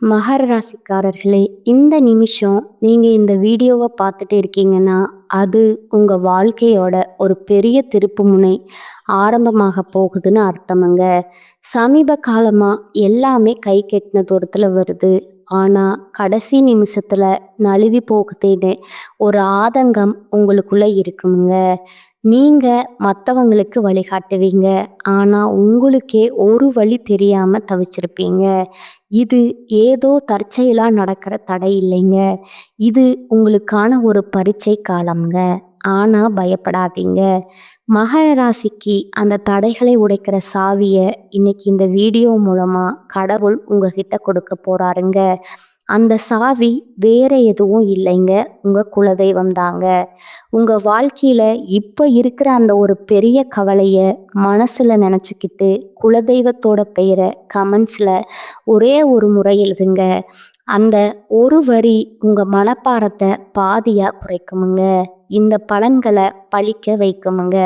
மகர ராசிக்காரர்களே, இந்த நிமிஷம் நீங்க இந்த வீடியோவை பார்த்துட்டு இருக்கீங்கன்னா, அது உங்க வாழ்க்கையோட ஒரு பெரிய திருப்புமுனை ஆரம்பமாக போகுதுன்னு அர்த்தமுங்க. சமீப காலமா எல்லாமே கை கெட்டின தூரத்துல வருது. ஆனா கடைசி நிமிஷத்துல நழுவி போகுதேன்னு ஒரு ஆதங்கம் உங்களுக்குள்ள இருக்குமுங்க. நீங்க மற்றவங்களுக்கு வழிகாட்டுவீங்க. ஆனா உங்களுக்கே ஒரு வழி தெரியாம தவிச்சிருப்பீங்க. இது ஏதோ தற்செயலா நடக்கிற தடை இல்லைங்க. இது உங்களுக்கான ஒரு பரீட்சை காலம்ங்க. ஆனா பயப்படாதீங்க. மகர ராசிக்கு அந்த தடைகளை உடைக்கிற சாவிய இன்னைக்கு இந்த வீடியோ மூலமா கடவுள் உங்ககிட்ட கொடுக்க போறாருங்க. அந்த சாவி வேற எதுவும் இல்லைங்க, உங்க குலதெய்வம் தாங்க. உங்க வாழ்க்கையில இப்ப இருக்கிற அந்த ஒரு பெரிய கவலைய மனசுல நினைச்சுக்கிட்டு குலதெய்வத்தோட பெயரை கமெண்ட்ஸ்ல ஒரே ஒரு முறை எழுதுங்க. அந்த ஒரு வரி உங்க மனப்பாரத்தை பாதியா குறைக்குமுங்க. இந்த பலன்களை பழிக்க வைக்குமுங்க.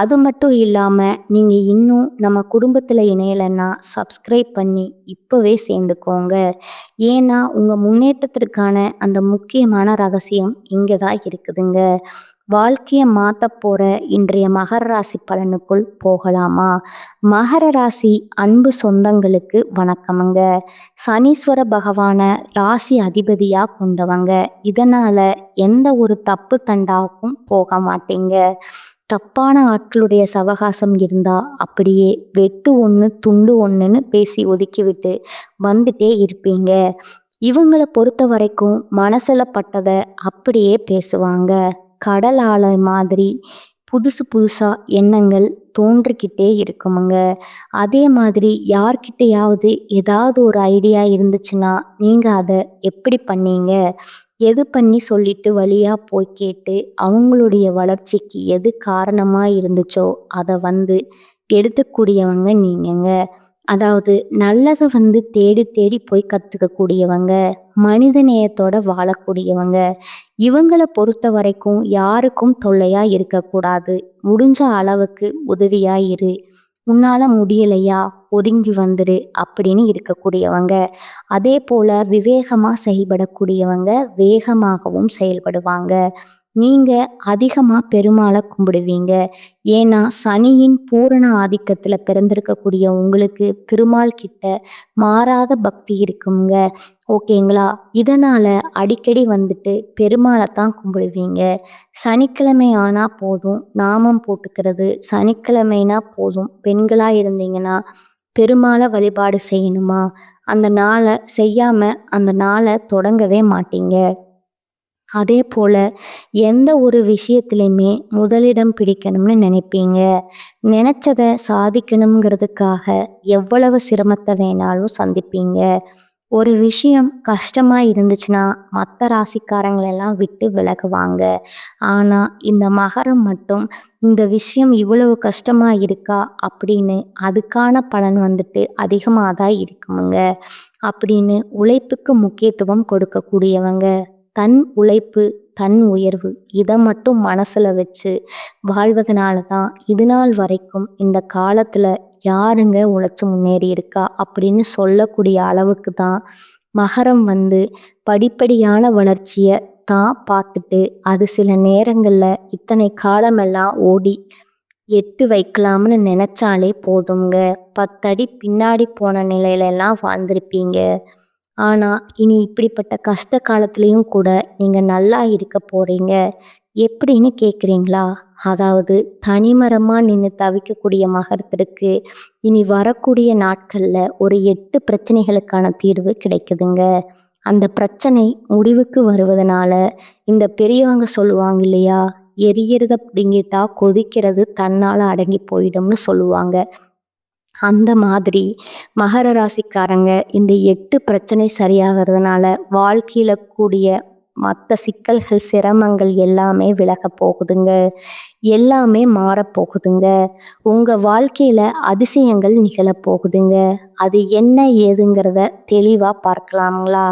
அது மட்டும் இல்லாம நீங்க இன்னும் நம்ம குடும்பத்துல இணையலைன்னா சப்ஸ்கிரைப் பண்ணி இப்பவே சேர்ந்துக்கோங்க. ஏன்னா உங்க முன்னேற்றத்திற்கான அந்த முக்கியமான ரகசியம் இங்கே தான் இருக்குதுங்க. வாழ்க்கையை மாற்ற போற இன்றைய மகர ராசி பலனுக்குள் போகலாமா? மகர ராசி அன்பு சொந்தங்களுக்கு வணக்கமுங்க. சனீஸ்வர பகவான ராசி அதிபதியா கொண்டவங்க. இதனால எந்த ஒரு தப்பு தண்டாக்கும் போக மாட்டீங்க. தப்பான ஆட்களுடைய சவகாசம் இருந்தா அப்படியே வெட்டு ஒன்று துண்டு ஒன்றுன்னு பேசி ஒதுக்கிவிட்டு வந்துட்டே இருப்பீங்க. இவங்களை பொறுத்த வரைக்கும் மனசுல பட்டதை அப்படியே பேசுவாங்க. கடல் ஆலை மாதிரி புதுசு புதுசா எண்ணங்கள் தோன்றிக்கிட்டே இருக்குமுங்க. அதே மாதிரி யார்கிட்டையாவது ஏதாவது ஒரு ஐடியா இருந்துச்சுன்னா நீங்க அதை எப்படி பண்ணீங்க, எது பண்ணி சொல்லிட்டு வழியா போய் கேட்டு அவங்களுடைய வளர்ச்சிக்கு எது காரணமா இருந்துச்சோ அதை எடுத்துக்கூடியவங்க நீங்கங்க. அதாவது நல்லதை தேடி தேடி போய் கற்றுக்கக்கூடியவங்க, மனித நேயத்தோட வாழக்கூடியவங்க. இவங்களை பொறுத்த வரைக்கும் யாருக்கும் தொல்லையா இருக்கக்கூடாது. முடிஞ்ச அளவுக்கு உதவியா இரு, உன்னால முடியலையா ஒதுங்கி வந்துரு அப்படின்னு இருக்கக்கூடியவங்க. அதே போல விவேகமாக செயல்படக்கூடியவங்க, வேகமாகவும் செயல்படுவாங்க. நீங்கள் அதிகமாக பெருமாளை கும்பிடுவீங்க. ஏன்னா சனியின் பூரண ஆதிக்கத்தில் பிறந்திருக்கக்கூடிய உங்களுக்கு திருமால் கிட்ட மாறாத பக்தி இருக்குங்க. ஓகேங்களா? இதனால் அடிக்கடி பெருமாளை தான் கும்பிடுவீங்க. சனிக்கிழமை ஆனால் போதும் நாமம் போட்டுக்கிறது, சனிக்கிழமைனா போதும் பெண்களாக இருந்தீங்கன்னா பெருமாளை வழிபாடு செய்யணுமா, அந்த நாளை செய்யாமல் அந்த நாளை தொடங்கவே மாட்டீங்க. அதே போல் எந்த ஒரு விஷயத்துலையுமே முதலிடம் பிடிக்கணும்னு நினைப்பீங்க. நினச்சதை சாதிக்கணுங்கிறதுக்காக எவ்வளவு சிரமத்தை வேணாலும் சந்திப்பீங்க. ஒரு விஷயம் கஷ்டமாக இருந்துச்சுன்னா மற்ற ராசிக்காரங்களெல்லாம் விட்டு விலகுவாங்க. ஆனால் இந்த மகரம் மட்டும் இந்த விஷயம் இவ்வளவு கஷ்டமாக இருக்கா அப்படின்னு அதுக்கான பலன் அதிகமாக தான் இருக்குமுங்க அப்படின்னு உழைப்புக்கு முக்கியத்துவம் கொடுக்கக்கூடியவங்க. தன் உழைப்பு தன் உயர்வு இதை மட்டும் மனசில் வச்சு வாழ்வதனால தான் இது நாள் வரைக்கும் இந்த காலத்தில் யாருங்க உழைச்சி முன்னேறி இருக்கா அப்படின்னு சொல்லக்கூடிய அளவுக்கு தான் மகரம் படிப்படியான வளர்ச்சியை தான் பார்த்துட்டு அது சில நேரங்களில் இத்தனை காலமெல்லாம் ஓடி எட்டு வைக்கலாம்னு நினச்சாலே போதுங்க. 10 அடி பின்னாடி போன நிலையிலெல்லாம் வாழ்ந்திருப்பீங்க. ஆனால் இனி இப்படிப்பட்ட கஷ்ட காலத்துலேயும் கூட நீங்கள் நல்லா இருக்க போகிறீங்க. எப்படின்னு கேட்குறீங்களா? அதாவது தனிமரமாக நின்று தவிக்கக்கூடிய மகரத்திற்கு இனி வரக்கூடிய நாட்களில் ஒரு 8 பிரச்சனைகளுக்கான தீர்வு கிடைக்குதுங்க. அந்த பிரச்சனை முடிவுக்கு வருவதனால இந்த பெரியவங்க சொல்லுவாங்க இல்லையா, எரியறத பிடுங்கிட்டா கொதிக்கிறது தன்னால் அடங்கி போயிடும்னு சொல்லுவாங்க. அந்த மாதிரி மகர ராசிக்காரங்க இந்த 8 பிரச்சனை சரியாகிறதுனால வாழ்க்கையில் கூடிய மற்ற சிக்கல்கள் சிரமங்கள் எல்லாமே விலக போகுதுங்க. எல்லாமே மாறப்போகுதுங்க. உங்கள் வாழ்க்கையில் அதிசயங்கள் நிகழப்போகுதுங்க. அது என்ன ஏதுங்கிறத தெளிவாக பார்க்கலாங்களா?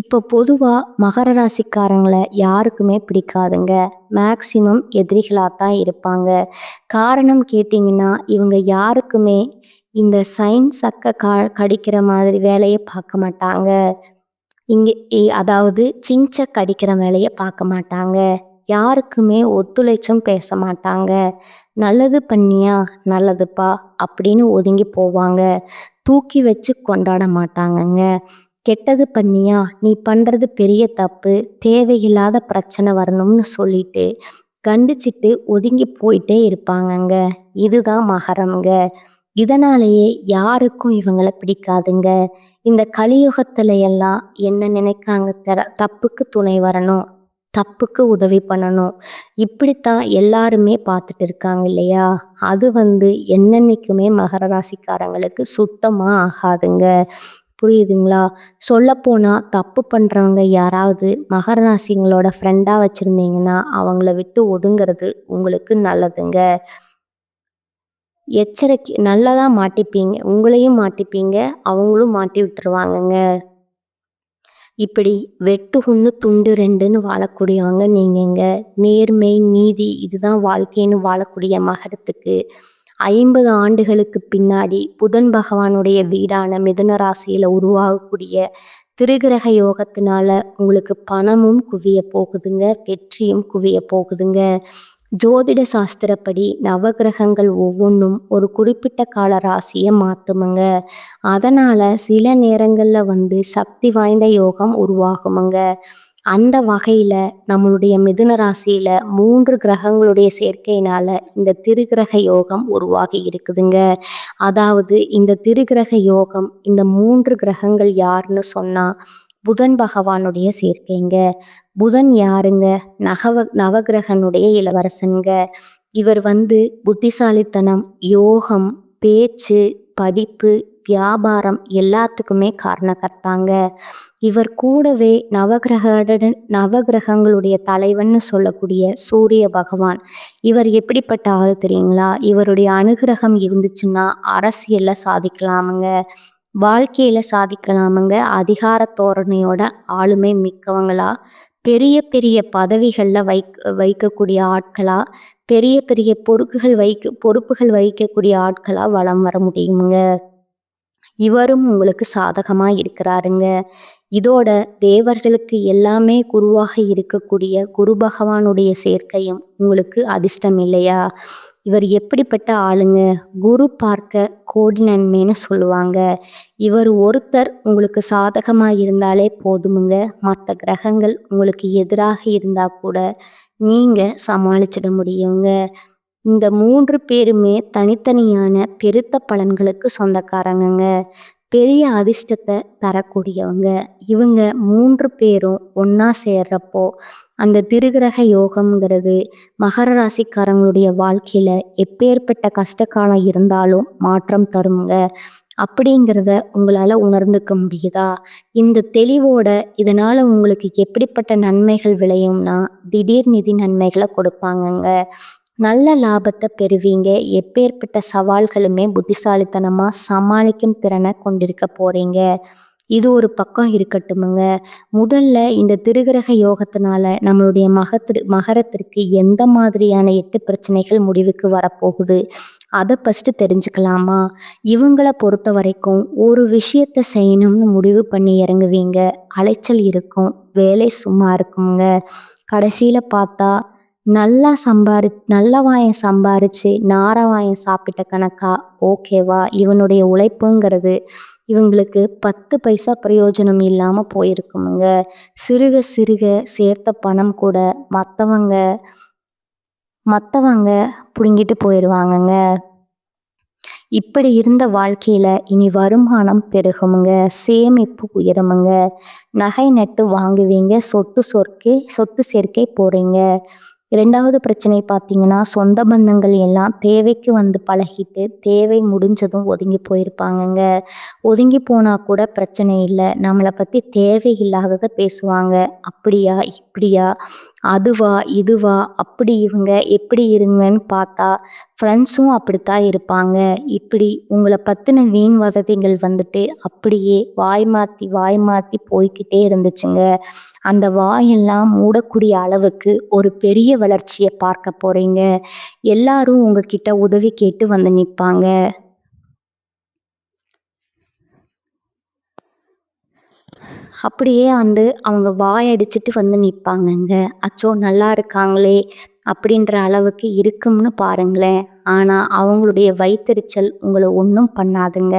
இப்போ பொதுவாக மகர ராசிக்காரங்களை யாருக்குமே பிடிக்காதுங்க. மேக்சிமம் எதிரிகளாக தான் இருப்பாங்க. காரணம் கேட்டிங்கன்னா இவங்க யாருக்குமே இந்த சைன் சக்க கடிக்கிற மாதிரி வேலையை பார்க்க மாட்டாங்க. அதாவது சிங்சக் கடிக்கிற வேலையை பார்க்க மாட்டாங்க. யாருக்குமே ஒத்துழைச்சும் பேச மாட்டாங்க. நல்லது பண்ணியா நல்லதுப்பா அப்படின்னு ஒதுங்கி போவாங்க. தூக்கி வச்சு கொண்டாட மாட்டாங்கங்க. கெட்டது பண்ணியா நீ பண்ணுறது பெரிய தப்பு, தேவையில்லாத பிரச்சனை வரணும்னு சொல்லிட்டு கண்டிச்சிட்டு ஒதுங்கி போயிட்டே இருப்பாங்கங்க. இதுதான் மகரம்ங்க. இதனாலேயே யாருக்கும் இவங்களை பிடிக்காதுங்க. இந்த கலியுகத்துல எல்லாம் என்ன நினைக்காங்க, தப்புக்கு துணை வரணும், தப்புக்கு உதவி பண்ணணும், இப்படித்தான் எல்லாருமே பார்த்துட்டு இருக்காங்க இல்லையா? அது என்னன்னைக்குமே மகர ராசிக்காரங்களுக்கு சுத்தமா ஆகாதுங்க. புரியுதுங்களா? சொல்லப்போனா தப்பு பண்றவங்க யாராவது மகர ராசிங்களோட ஃப்ரெண்டா வச்சிருந்தீங்கன்னா அவங்கள விட்டு ஒதுங்கிறது உங்களுக்கு நல்லதுங்க. எச்சரிக்கை நல்லதா மாட்டிப்பீங்க, உங்களையும் மாட்டிப்பீங்க, அவங்களும் மாட்டி விட்டுருவாங்கங்க. இப்படி வெட்டு ஒன்று துண்டு ரெண்டுன்னு வாழக்கூடியவங்க நீங்கங்க. நேர்மை நீதி இதுதான் வாழ்க்கைன்னு வாழக்கூடிய மகரத்துக்கு 50 ஆண்டுகளுக்கு பின்னாடி புதன் பகவானுடைய வீடான மிதுன ராசியில உருவாகக்கூடிய திருகிரக யோகத்தினால உங்களுக்கு பணமும் குவிய போகுதுங்க, வெற்றியும் குவிய போகுதுங்க. ஜோதிட சாஸ்திரப்படி நவகிரகங்கள் ஒவ்வொன்றும் ஒரு குறிப்பிட்ட கால ராசியை மாற்றுமுங்க. அதனால் சில நேரங்களில் சக்தி வாய்ந்த யோகம் உருவாகுமுங்க. அந்த வகையில் நம்மளுடைய மிதுன ராசியில் 3 கிரகங்களுடைய சேர்க்கையினால் இந்த திருகிரக யோகம் உருவாகி இருக்குதுங்க. அதாவது இந்த திருகிரக யோகம் இந்த 3 கிரகங்கள் யாருன்னு சொன்னால் புதன் பகவானுடைய சேர்க்கைங்க. புதன் யாருங்க? நவகிரகனுடைய இளவரசனுங்க. இவர் புத்திசாலித்தனம், யோகம், பேச்சு, படிப்பு, வியாபாரம் எல்லாத்துக்குமே காரணக்கர்த்தாங்க. இவர் கூடவே நவகிரகங்களுடைய தலைவன்னு சொல்லக்கூடிய சூரிய பகவான். இவர் எப்படிப்பட்ட ஆள் தெரியுங்களா? இவருடைய அனுகிரகம் இருந்துச்சுன்னா அரசியல்ல சாதிக்கலாமுங்க, வாழ்க்கையில சாதிக்கலாமுங்க. அதிகார தோரணையோட ஆளுமை மிக்கவங்களா, பெரிய பெரிய பதவிகளில் வைக்கக்கூடிய ஆட்களா, பெரிய பெரிய பொறுப்புகள் வகிக்கக்கூடிய ஆட்களா வலம் வர முடியுமுங்க. இவரும் உங்களுக்கு சாதகமா இருக்கிறாருங்க. இதோட தேவர்களுக்கு எல்லாமே குருவாக இருக்கக்கூடிய குரு பகவானுடைய சேர்க்கையும் உங்களுக்கு அதிர்ஷ்டம் இல்லையா? இவர் எப்படிப்பட்ட ஆளுங்க? குரு பார்க்க கோடி நன்மைன்னு சொல்லுவாங்க. இவர் ஒருத்தர் உங்களுக்கு சாதகமாக இருந்தாலே போதுமுங்க. மற்ற கிரகங்கள் உங்களுக்கு எதிராக இருந்தால் கூட நீங்கள் சமாளிச்சிட முடியுங்க. இந்த 3 பேருமே தனித்தனியான பெருத்த பலன்களுக்கு சொந்தக்காரங்கங்க. பெரிய அதிர்ஷ்டத்தை தரக்கூடியவங்க. இவங்க 3 பேரும் ஒன்றா சேர்றப்போ அந்த திருகிரக யோகம்ங்கிறது மகர ராசிக்காரங்களுடைய வாழ்க்கையில் எப்பேற்பட்ட கஷ்டகாலம் இருந்தாலும் மாற்றம் தருங்க. அப்படிங்கிறத உங்களால் உணர்ந்துக்க முடியுதா? இந்த தெளிவோட இதனால் உங்களுக்கு எப்படிப்பட்ட நன்மைகள் விளையும்னா திடீர் நிதி நன்மைகளை கொடுப்பாங்கங்க. நல்ல லாபத்தை பெறுவீங்க. எப்பேற்பட்ட சவால்களுமே புத்திசாலித்தனமாக சமாளிக்கும் திறனை கொண்டிருக்க போகிறீங்க. இது ஒரு பக்கம் இருக்கட்டுமுங்க. முதல்ல இந்த திருகிரக யோகத்தினால நம்மளுடைய மகரத்திற்கு எந்த மாதிரியான 8 பிரச்சனைகள் முடிவுக்கு வரப்போகுது அதை ஃபஸ்ட்டு தெரிஞ்சுக்கலாமா? இவங்களை பொறுத்த வரைக்கும் ஒரு விஷயத்தை செய்யணும்னு முடிவு பண்ணி இறங்குவீங்க, அலைச்சல் இருக்கும், வேலை சும்மா இருக்குங்க. கடைசியில் பார்த்தா நல்ல வாயம் சம்பாரிச்சு நாரவாயம் சாப்பிட்ட கணக்கா ஓகேவா? இவனுடைய உழைப்புங்கிறது இவங்களுக்கு 10 பைசா பிரயோஜனம் இல்லாமல் போயிருக்குமுங்க. சிறுக சிறுக சேர்த்த பணம் கூட மற்றவங்க பிடுங்கிட்டு போயிடுவாங்கங்க. இப்படி இருந்த வாழ்க்கையில் இனி வருமானம் பெருகுமுங்க, சேமிப்பு உயருமுங்க, நகை நட்டு வாங்குவீங்க, சொத்து சேர்க்கை போகிறீங்க. 2வது பிரச்சனை பார்த்தீங்கன்னா சொந்த பந்தங்கள் எல்லாம் தேவைக்கு பழகிட்டு தேவை முடிஞ்சதும் ஒதுங்கி போயிருப்பாங்கங்க. ஒதுங்கி போனால் கூட பிரச்சனை இல்லை, நம்மளை பற்றி தேவையில்லாததை பேசுவாங்க. அப்படியா இப்படியா அதுவா இதுவா அப்படி இவங்க எப்படி இருங்கன்னு பார்த்தா ஃப்ரெண்ட்ஸும் அப்படித்தான் இருப்பாங்க. இப்படி உங்களை பற்றின வீண் வசதிகள் அப்படியே வாய் மாற்றி போய்கிட்டே இருந்துச்சுங்க. அந்த வாயெல்லாம் மூடக்கூடிய அளவுக்கு ஒரு பெரிய வளர்ச்சியை பார்க்க போகிறீங்க. எல்லாரும் உங்ககிட்ட உதவி கேட்டு நிற்பாங்க. அப்படியே அவங்க வாயடிச்சிட்டு நிப்பாங்கங்க. அச்சோ! நல்லா இருக்காங்களே! அப்படின்ற அளவுக்கு இருக்கும்னு பாருங்களேன். ஆனா, அவங்களுடைய வயித்தெரிச்சல் உங்கள ஒண்ணும் பண்ணாதுங்க.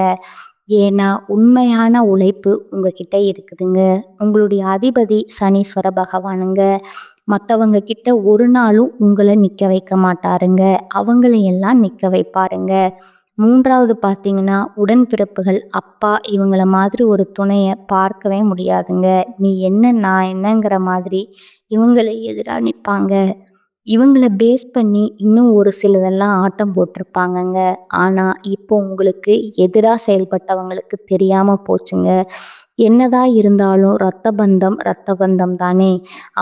ஏன்னா, உண்மையான உழைப்பு உங்ககிட்ட இருக்குதுங்க. உங்களுடைய அதிபதி சனீஸ்வர பகவானுங்க. மத்தவங்க கிட்ட ஒரு நாளும் உங்கள நிக்க வைக்க மாட்டாருங்க. அவங்களையெல்லாம் நிக்க வைப்பாருங்க. 3வது பார்த்தீங்கன்னா, உடன்பிறப்புகள், அப்பா இவங்கள மாதிரி ஒரு துணைய பார்க்கவே முடியாதுங்க. நீ என்ன, நான் என்னங்கிற மாதிரி இவங்கள எதிரா நிப்பாங்க. இவங்கள பேஸ் பண்ணி இன்னும் ஒரு சிலதெல்லாம் ஆட்டம் போட்டிருப்பாங்கங்க. ஆனா, இப்போ உங்களுக்கு எதிரா செயல்பட்டவங்களுக்கு தெரியாம போச்சுங்க. என்னதான் இருந்தாலும் ரத்த பந்தம், ரத்த பந்தம் தானே!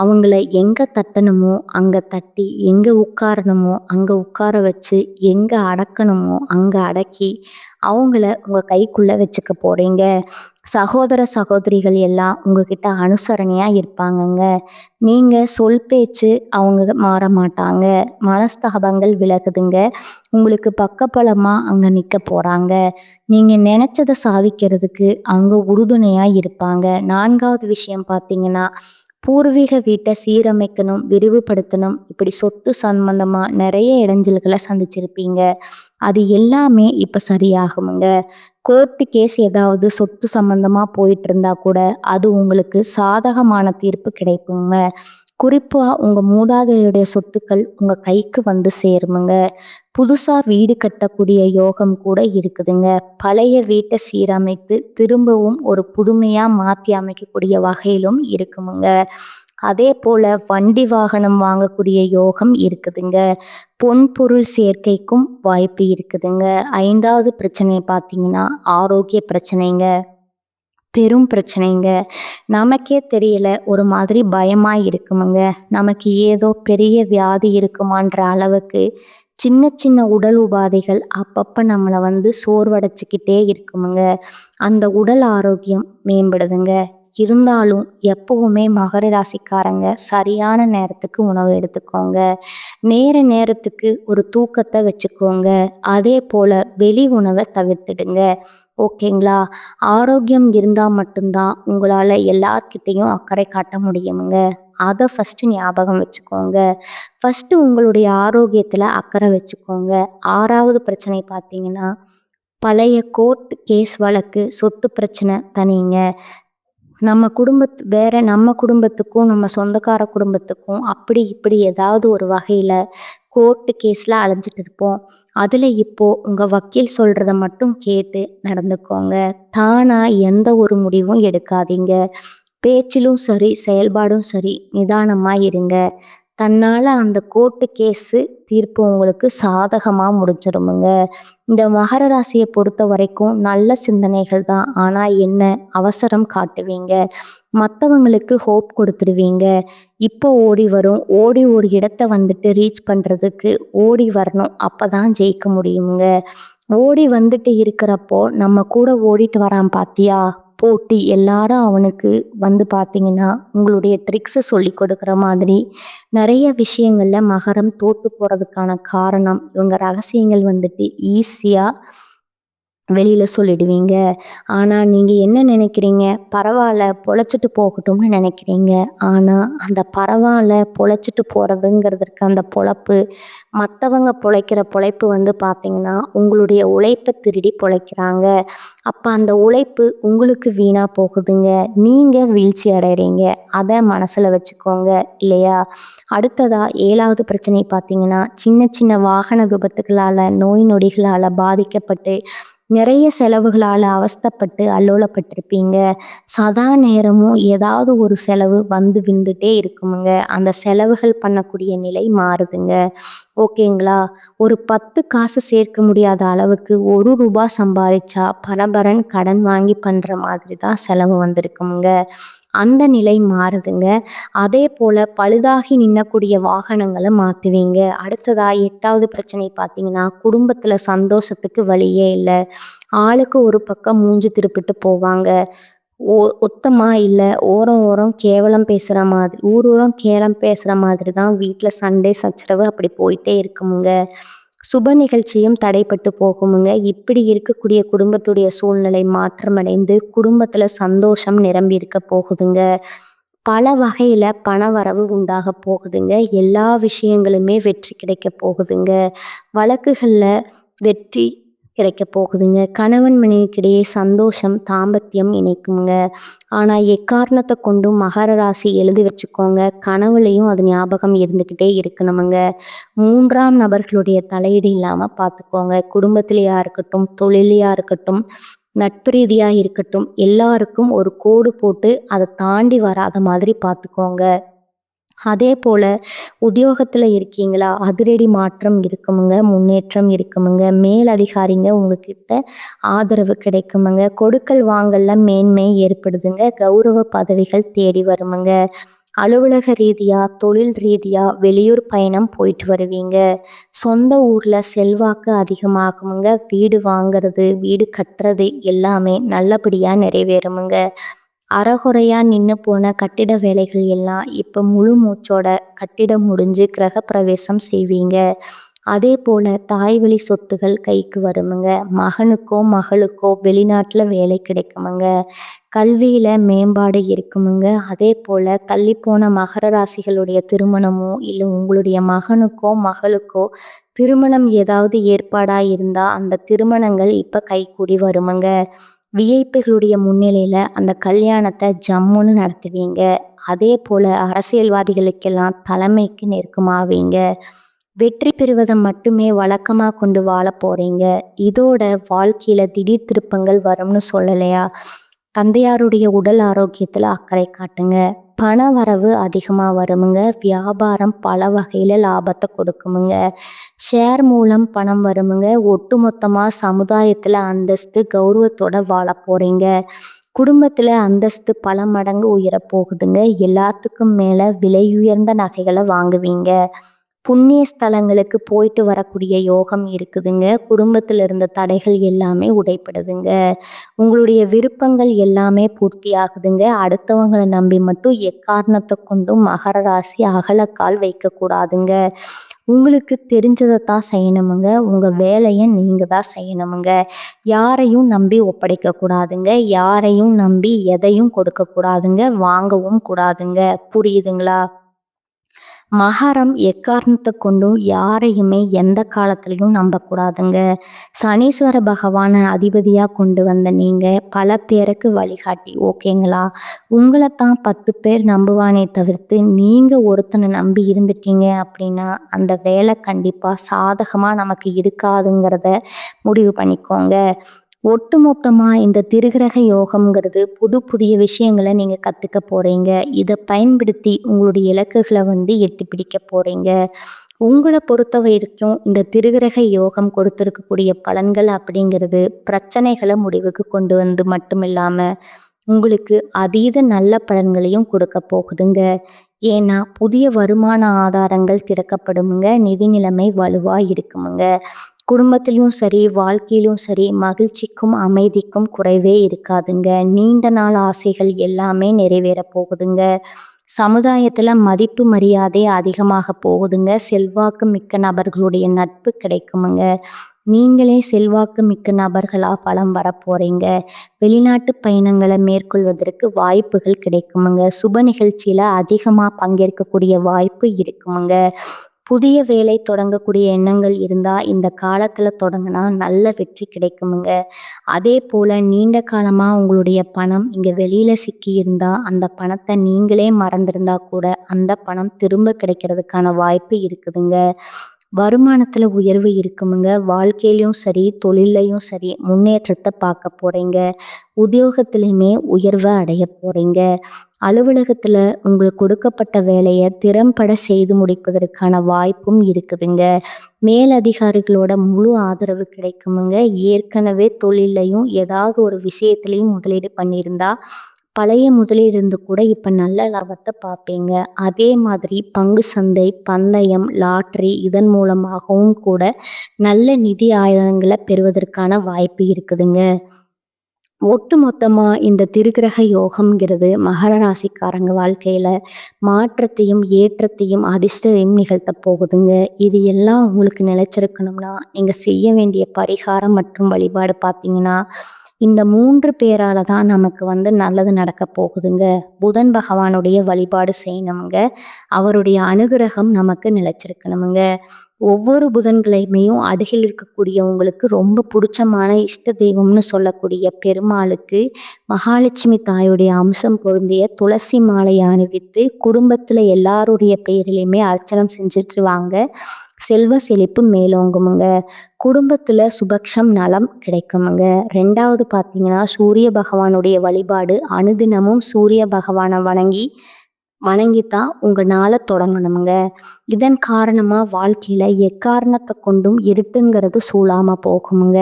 அவங்கள எங்க தட்டணுமோ அங்க தட்டி, எங்க உட்காரணுமோ அங்க உட்கார வச்சு, எங்க அடக்கணுமோ அங்க அடக்கி, அவங்கள உங்க கைக்குள்ள வச்சுக்க போறீங்க. சகோதர, சகோதரிகள் எல்லாம் உங்ககிட்ட அனுசரணையா இருப்பாங்கங்க. நீங்க சொல் பேச்சு அவங்க மாற மாட்டாங்க. மனஸ்தாபங்கள் விலகுதுங்க. உங்களுக்கு பக்கபலமா அங்க நிக்க போறாங்க. நீங்க நினைச்சத சாதிக்கிறதுக்கு அவங்க உறுதுணையா இருப்பாங்க. 4வது விஷயம் பார்த்தீங்கன்னா, பூர்வீக வீட்ட சீரமைக்கணும், விரிவுபடுத்தணும், இப்படி சொத்து சம்பந்தமா நிறைய இடைஞ்சல்கள சந்திச்சிருப்பீங்க. அது எல்லாமே இப்ப சரியாகுமுங்க. கோர்ட்டு கேஸ் ஏதாவது சொத்து சம்பந்தமா போயிட்டு இருந்தா கூட அது உங்களுக்கு சாதகமான தீர்ப்பு கிடைக்குங்க. குறிப்பா உங்க மூதாதையருடைய சொத்துக்கள் உங்க கைக்கு வந்து சேருமுங்க. புதுசா வீடு கட்டக்கூடிய யோகம் கூட இருக்குதுங்க. பழைய வீட்டை சீரமைத்து திரும்பவும் ஒரு புதுமையா மாத்தி அமைக்கக்கூடிய வகையிலும் இருக்குமுங்க. அதே போல வண்டி வாகனம் வாங்கக்கூடிய யோகம் இருக்குதுங்க. பொன் பொருள் சேர்க்கைக்கும் வாய்ப்பு இருக்குதுங்க. 5வது பிரச்சனை பார்த்தீங்கன்னா, ஆரோக்கிய பிரச்சனைங்க. பெரும் பிரச்சனைங்க. நமக்கே தெரியல, ஒரு மாதிரி பயமா இருக்குமுங்க. நமக்கு ஏதோ பெரிய வியாதி இருக்குமான்ற அளவுக்கு சின்ன சின்ன உடல் உபாதைகள் அப்பப்ப நம்மள சோர்வடைச்சுக்கிட்டே இருக்குமுங்க. அந்த உடல் ஆரோக்கியம் மேம்படுதுங்க. இருந்தாலும் எப்பவுமே மகர ராசிக்காரங்க சரியான நேரத்துக்கு உணவு எடுத்துக்கோங்க. நேரத்துக்கு ஒரு தூக்கத்தை வச்சுக்கோங்க. அதே போல வெளி உணவை தவிர்த்துடுங்க. ஓகேங்களா? ஆரோக்கியம் இருந்தா மட்டும்தான் உங்களால எல்லார்கிட்டயும் அக்கறை காட்ட முடியுமுங்க. அத ஃபர்ஸ்ட் ஞாபகம் வச்சுக்கோங்க. ஃபர்ஸ்ட் உங்களுடைய ஆரோக்கியத்துல அக்கறை வச்சுக்கோங்க. 6வது பிரச்சனை பார்த்தீங்கன்னா, பழைய கோர்ட் கேஸ் வழக்கு, சொத்து பிரச்சனை தனிங்க. நம்ம குடும்பத்துக்கும், நம்ம சொந்தக்கார குடும்பத்துக்கும் அப்படி இப்படி ஏதாவது ஒரு வகையில கோர்ட்டு கேஸ்ல அலைஞ்சிட்டு இருப்போம். அதுல இப்போ உங்க வக்கீல் சொல்றத மட்டும் கேட்டு நடந்துக்கோங்க. தானா எந்த ஒரு முடிவும் எடுக்காதீங்க. பேச்சிலும் சரி, செயல்பாடும் சரி, நிதானமா இருங்க. தன்னால அந்த கோர்ட்டு கேஸு தீர்ப்பு உங்களுக்கு சாதகமா முடிஞ்சிருமுங்க. இந்த மகர ராசியை பொறுத்த வரைக்கும் நல்ல சிந்தனைகள் தான். ஆனா என்ன, அவசரம் காட்டுவீங்க. மற்றவங்களுக்கு ஹோப் கொடுத்துருவீங்க. இப்போ ஓடி வரும், ஓடி ஒரு இடத்த ரீச் பண்ணுறதுக்கு ஓடி வரணும். அப்போ தான் ஜெயிக்க முடியுங்க. ஓடி இருக்கிறப்போ நம்ம கூட ஓடிட்டு வரான் பாத்தியா, போட்டி எல்லாரும் அவனுக்கு பார்த்தீங்கன்னா உங்களுடைய ட்ரிக்ஸை சொல்லி கொடுக்குற மாதிரி நிறைய விஷயங்கள்ல மகரம் தோத்து போகிறதுக்கான காரணம் இவங்க ரகசியங்கள் ஈஸியாக வெளியில சொல்லிடுவீங்க. ஆனா நீங்க என்ன நினைக்கிறீங்க, பரவாயில்ல பொழைச்சிட்டு போகட்டும்னு நினைக்கிறீங்க. ஆனா அந்த பரவாயில்ல பொழைச்சிட்டு போறதுங்கிறதுக்கு அந்த பொழப்பு, மற்றவங்க பொழைக்கிற பொழைப்பு பார்த்தீங்கன்னா உங்களுடைய உழைப்பை திருடி பொழைக்கிறாங்க. அப்ப அந்த உழைப்பு உங்களுக்கு வீணா போகுதுங்க. நீங்க வீழ்ச்சி அடைகிறீங்க. அதை மனசுல வச்சுக்கோங்க, இல்லையா? அடுத்ததா 7வது பிரச்சனை பார்த்தீங்கன்னா, சின்ன சின்ன வாகன விபத்துகளால, நோய் நொடிகளால பாதிக்கப்பட்டு நிறைய செலவுகளால் அவஸ்தைப்பட்டு அல்லோலப்பட்டிருப்பீங்க. சதா நேரமும் ஏதாவது ஒரு செலவு விழுந்துட்டே இருக்குமுங்க. அந்த செலவுகள் பண்ணக்கூடிய நிலை மாறுதுங்க. ஓகேங்களா? ஒரு 10 காசு சேர்க்க முடியாத அளவுக்கு ரூ. 1 சம்பாதிச்சா பரபரன் கடன் வாங்கி பண்ணுற மாதிரி தான் செலவு வந்திருக்குமுங்க. அந்த நிலை மாறுதுங்க. அதே போல பழுதாகி நின்னக்கூடிய வாகனங்களை மாற்றுவீங்க. அடுத்ததா 8வது பிரச்சனை பார்த்தீங்கன்னா, குடும்பத்தில் சந்தோஷத்துக்கு வழியே இல்லை. ஆளுக்கு ஒரு பக்கம் மூஞ்சி திருப்பிட்டு போவாங்க. ஒத்தமா இல்லை, ஓரம் ஓரம் கேவலம் பேசுகிற மாதிரி, ஊர் ஊரம் கேவலம் பேசுகிற மாதிரி தான் வீட்டில் சண்டை சச்சரவு அப்படி போயிட்டே இருக்குமுங்க. சுப நிகழ்ச்சியும் தடைப்பட்டு போகுமுங்க. இப்படி இருக்கக்கூடிய குடும்பத்துடைய சூழ்நிலை மாற்றமடைந்து குடும்பத்துல சந்தோஷம் நிரம்பி இருக்க போகுதுங்க. பல வகையில பணவரவு உண்டாக போகுதுங்க. எல்லா விஷயங்களுமே வெற்றி கிடைக்க போகுதுங்க. வழக்குகள்ல வெற்றி கிடைக்க போகுதுங்க. கணவன் மனைவிக்கிடையே சந்தோஷம், தாம்பத்தியம் இணைக்குங்க. ஆனா எக்காரணத்தை கொண்டும் மகர ராசி எழுதி வச்சுக்கோங்க, கனவுலையும் அது ஞாபகம் இருந்துக்கிட்டே இருக்கணுமுங்க. 3ஆம் நபர்களுடைய தலையீடு இல்லாம பார்த்துக்கோங்க. குடும்பத்திலேயா இருக்கட்டும், தொழிலையா இருக்கட்டும், நட்பு ரீதியா இருக்கட்டும், எல்லாருக்கும் ஒரு கோடு போட்டு அதை தாண்டி வராத மாதிரி பார்த்துக்கோங்க. அதே போல உத்தியோகத்துல இருக்கீங்களா, அதிரடி மாற்றம் இருக்குமுங்க, முன்னேற்றம் இருக்குமுங்க. மேலதிகாரிங்க உங்ககிட்ட ஆதரவு கிடைக்குமுங்க. கொடுக்கல் வாங்கல்ல மேன்மை ஏற்படுதுங்க. கௌரவ பதவிகள் தேடி வருமுங்க. அலுவலக ரீதியா, தொழில் ரீதியா வெளியூர் பயணம் போயிட்டு வருவீங்க. சொந்த ஊர்ல செல்வாக்கு அதிகமாகுமுங்க. வீடு வாங்குறது, வீடு கட்டுறது எல்லாமே நல்லபடியா நிறைவேறுமுங்க. அறகுறையா நின்று போன கட்டிட வேலைகள் எல்லாம் இப்போ முழு மூச்சோட கட்டிடம் முடிஞ்சு கிரகப்பிரவேசம் செய்வீங்க. அதே போல தாய் வழி சொத்துகள் கைக்கு வருமுங்க. மகனுக்கோ மகளுக்கோ வெளிநாட்டில் வேலை கிடைக்குமுங்க. கல்வியில மேம்பாடு இருக்குமுங்க. அதே போல தள்ளிப்போன மகர ராசிகளுடைய திருமணமோ இல்லை உங்களுடைய மகனுக்கோ மகளுக்கோ திருமணம் ஏதாவது ஏற்பாடா இருந்தா அந்த திருமணங்கள் இப்போ கைகூடி வருமுங்க. விஐபிகளுடைய முன்னிலையில அந்த கல்யாணத்தை ஜம்முன்னு நடத்துவீங்க. அதே போல அரசியல்வாதிகளுக்கெல்லாம் தலைமைக்கு நெருக்கமாவீங்க. வெற்றி பெறுவதை மட்டுமே வழக்கமா கொண்டு வாழ போறீங்க. இதோட வாழ்க்கையில திடீர் திருப்பங்கள் வரும்னு சொல்லலையா? தந்தையாருடைய உடல் ஆரோக்கியத்துல அக்கறை காட்டுங்க. பண வரவு அதிகமா வருமுங்க. வியாபாரம் பல வகையில லாபத்தை கொடுக்குமுங்க. ஷேர் மூலம் பணம் வருமுங்க. ஒட்டுமொத்தமா சமுதாயத்துல அந்தஸ்து, கௌரவத்தோட வாழ போறீங்க. குடும்பத்துல அந்தஸ்து பல மடங்கு உயர போகுதுங்க. எல்லாத்துக்கும் மேல விலையுயர்ந்த நகைகளை வாங்குவீங்க. புண்ணிய ஸ்தலங்களுக்கு போயிட்டு வரக்கூடிய யோகம் இருக்குதுங்க. குடும்பத்துல இருந்த தடைகள் எல்லாமே உடைப்படுதுங்க. உங்களுடைய விருப்பங்கள் எல்லாமே பூர்த்தி ஆகுதுங்க. அடுத்தவங்களை நம்பி மட்டும் எக்காரணத்தை கொண்டும் மகர ராசி அகலக்கால் வைக்கக்கூடாதுங்க. உங்களுக்கு தெரிஞ்சதை தான் செய்யணுமுங்க. உங்க வேலையை நீங்க தான் செய்யணுமுங்க. யாரையும் நம்பி ஒப்படைக்க கூடாதுங்க. யாரையும் நம்பி எதையும் கொடுக்க கூடாதுங்க. வாங்கவும் கூடாதுங்க. புரியுதுங்களா? மகரம் எக்காரணத்தை கொண்டும் யாரையுமே எந்த காலத்துலையும் நம்பக்கூடாதுங்க. சனீஸ்வர பகவானை அதிபதியாக கொண்டு வந்த நீங்கள் பல பேருக்கு வழிகாட்டி, ஓகேங்களா? உங்களை தான் 10 பேர் நம்புவானே தவிர்த்து நீங்கள் ஒருத்தனை நம்பி இருந்துட்டீங்க அப்படின்னா அந்த வேலை கண்டிப்பாக சாதகமாக நமக்கு இருக்காதுங்கிறத முடிவு பண்ணிக்கோங்க. ஒட்டுமொத்தமாக இந்த திருகிரக யோகம்ங்கிறது புதிய விஷயங்களை நீங்கள் கற்றுக்க போகிறீங்க. இதை பயன்படுத்தி உங்களுடைய இலக்குகளை எட்டி பிடிக்க போகிறீங்க. உங்களை பொறுத்த வரைக்கும் இந்த திருகிரக யோகம் கொடுத்துருக்கக்கூடிய பலன்கள் அப்படிங்கிறது பிரச்சனைகளை முடிவுக்கு கொண்டு வந்து மட்டும் இல்லாமல் உங்களுக்கு அதீத நல்ல பலன்களையும் கொடுக்க போகுதுங்க. ஏன்னா புதிய வருமான ஆதாரங்கள் திறக்கப்படுமுங்க. நிதி நிலைமை வலுவாக இருக்குமுங்க. குடும்பத்திலையும் சரி, வாழ்க்கையிலும் சரி, மகிழ்ச்சிக்கும் அமைதிக்கும் குறைவே இருக்காதுங்க. நீண்ட நாள் ஆசைகள் எல்லாமே நிறைவேற போகுதுங்க. சமுதாயத்துல மதிப்பு மரியாதை அதிகமாக போகுதுங்க. செல்வாக்கு மிக்க நபர்களுடைய நட்பு கிடைக்குமுங்க. நீங்களே செல்வாக்கு மிக்க நபர்களா பலம் வர போறீங்க. வெளிநாட்டு பயணங்களை மேற்கொள்வதற்கு வாய்ப்புகள் கிடைக்குமுங்க. சுப நிகழ்ச்சியில அதிகமா பங்கேற்கக்கூடிய வாய்ப்பு இருக்குமுங்க. புதிய வேலை தொடங்கக்கூடிய எண்ணங்கள் இருந்தா இந்த காலத்துல தொடங்கினா நல்ல வெற்றி கிடைக்குமுங்க. அதே போல நீண்ட காலமா உங்களுடைய பணம் இங்க வெளியில சிக்கி இருந்தா அந்த பணத்தை நீங்களே மறந்திருந்தா கூட அந்த பணம் திரும்ப கிடைக்கிறதுக்கான வாய்ப்பு இருக்குதுங்க. வருமானத்துல உயர்வு இருக்குமுங்க. வாழ்க்கையிலையும் சரி, தொழிலையும் சரி முன்னேற்றத்தை பார்க்க போறீங்க. உத்தியோகத்திலையுமே உயர்வை அடைய போறீங்க. அலுவலகத்துல உங்களுக்கு கொடுக்கப்பட்ட வேலையை திறம்பட செய்து முடிப்பதற்கான வாய்ப்பும் இருக்குதுங்க. மேலதிகாரிகளோட முழு ஆதரவு கிடைக்குமுங்க. ஏற்கனவே தொழிலையும் ஏதாவது ஒரு விஷயத்திலையும் முதலீடு பண்ணியிருந்தா பழைய முதலீடு இருந்து கூட இப்போ நல்ல லாபத்தை பார்ப்பீங்க. அதே மாதிரி பங்கு சந்தை, பந்தயம், லாட்ரி இதன் மூலமாகவும் கூட நல்ல நிதி ஆயுதங்களை பெறுவதற்கான வாய்ப்பு இருக்குதுங்க. ஒட்டுமொத்தமா இந்த திருக்கிரக யோகம்ங்கிறது மகர ராசிக்காரங்க வாழ்க்கையில மாற்றத்தையும், ஏற்றத்தையும், அதிர்ஷ்டத்தையும் நிகழ்த்த போகுதுங்க. இது எல்லாம் உங்களுக்கு நிலைச்சிருக்கணும்னா, நீங்க செய்ய வேண்டிய பரிகாரம் மற்றும் வழிபாடு பார்த்தீங்கன்னா, இந்த 3 பேரால தான் நமக்கு நல்லது நடக்க போகுதுங்க. புதன் பகவானுடைய வழிபாடு செய்யணுமுங்க. அவருடைய அனுகிரகம் நமக்கு நிலைச்சிருக்கணுமுங்க. ஒவ்வொரு புதன்கிழமையும் அருகில் இருக்கக்கூடிய உங்களுக்கு ரொம்ப புடிச்சமான இஷ்ட தெய்வம்னு சொல்லக்கூடிய பெருமாளுக்கு மகாலட்சுமி தாயுடைய அம்சம் பொருந்திய துளசி மாலையை அணிவித்து குடும்பத்துல எல்லாருடைய பெயரிலையுமே அர்ச்சனம் செஞ்சுட்டு வாங்க. செல்வ செழிப்பு மேலோங்குமுங்க. குடும்பத்துல சுபக்ஷம் நலம் கிடைக்குமுங்க. 2வது பார்த்தீங்கன்னா, சூரிய பகவானுடைய வழிபாடு அனுதினமும் சூரிய பகவானை வணங்கித்தான் உங்க நாளை தொடங்கணுமுங்க. இதன் காரணமா வாழ்க்கையில எக்காரணத்தை கொண்டும் இருட்டுங்கிறது சூழாம போகுமுங்க.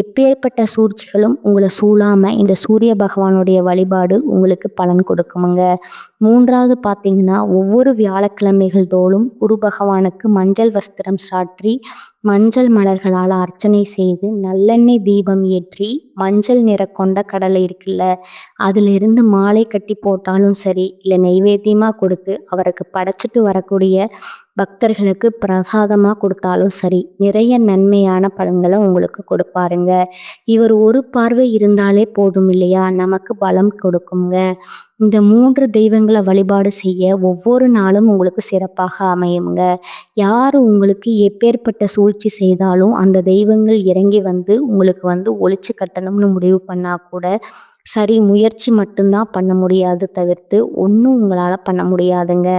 எப்பேற்பட்ட சூழ்ச்சிகளும் உங்களை சூழாம இந்த சூரிய பகவானுடைய வழிபாடு உங்களுக்கு பலன் கொடுக்குமுங்க. 3வது பார்த்தீங்கன்னா, ஒவ்வொரு வியாழக்கிழமைகள் தோறும் குரு பகவானுக்கு மஞ்சள் வஸ்திரம் சாற்றி மஞ்சள் மலர்களால் அர்ச்சனை செய்து நல்லெண்ணெய் தீபம் ஏற்றி மஞ்சள் நிற கொண்ட கடலை இருக்குல்ல, அதிலிருந்து மாலை கட்டி போட்டாலும் சரி, இல்லை நெய்வேத்தியமாக கொடுத்து அவருக்கு படைச்சிட்டு வரக்கூடிய பக்தர்களுக்கு பிரசாதமாக கொடுத்தாலும் சரி, நிறைய நன்மையான பலன்களை உங்களுக்கு கொடுப்பாருங்க. இவர் ஒரு பார்வை இருந்தாலே போதும் இல்லையா, நமக்கு பலம் கொடுக்குங்க. இந்த 3 தெய்வங்களை வழிபாடு செய்ய ஒவ்வொரு நாளும் உங்களுக்கு சிறப்பாக அமையுங்க. யார் உங்களுக்கு எப்பேற்பட்ட சூழ்ச்சி செய்தாலும் அந்த தெய்வங்கள் இறங்கி உங்களுக்கு ஒழிச்சு கட்டணும்னு முடிவு பண்ணா கூட சரி, முயற்சி மட்டும்தான் பண்ண முடியாது தவிர்த்து ஒன்றும் உங்களால் பண்ண முடியாதுங்க.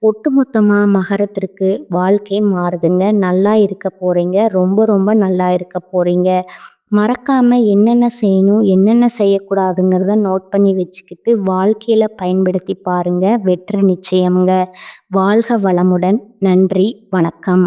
ஒட்டுமொத்தமாக மகரத்திற்கு வாழ்க்கை மாறுதுங்க. நல்லா இருக்க போகிறீங்க. ரொம்ப ரொம்ப நல்லா இருக்க போகிறீங்க. மறக்காம என்னென்ன செய்யணும், என்னென்ன செய்யக்கூடாதுங்கிறத நோட் பண்ணி வச்சுக்கிட்டு வாழ்க்கையில பயன்படுத்தி பாருங்க. வெற்றி நிச்சயம்ங்க. வாழ்க வளமுடன். நன்றி. வணக்கம்.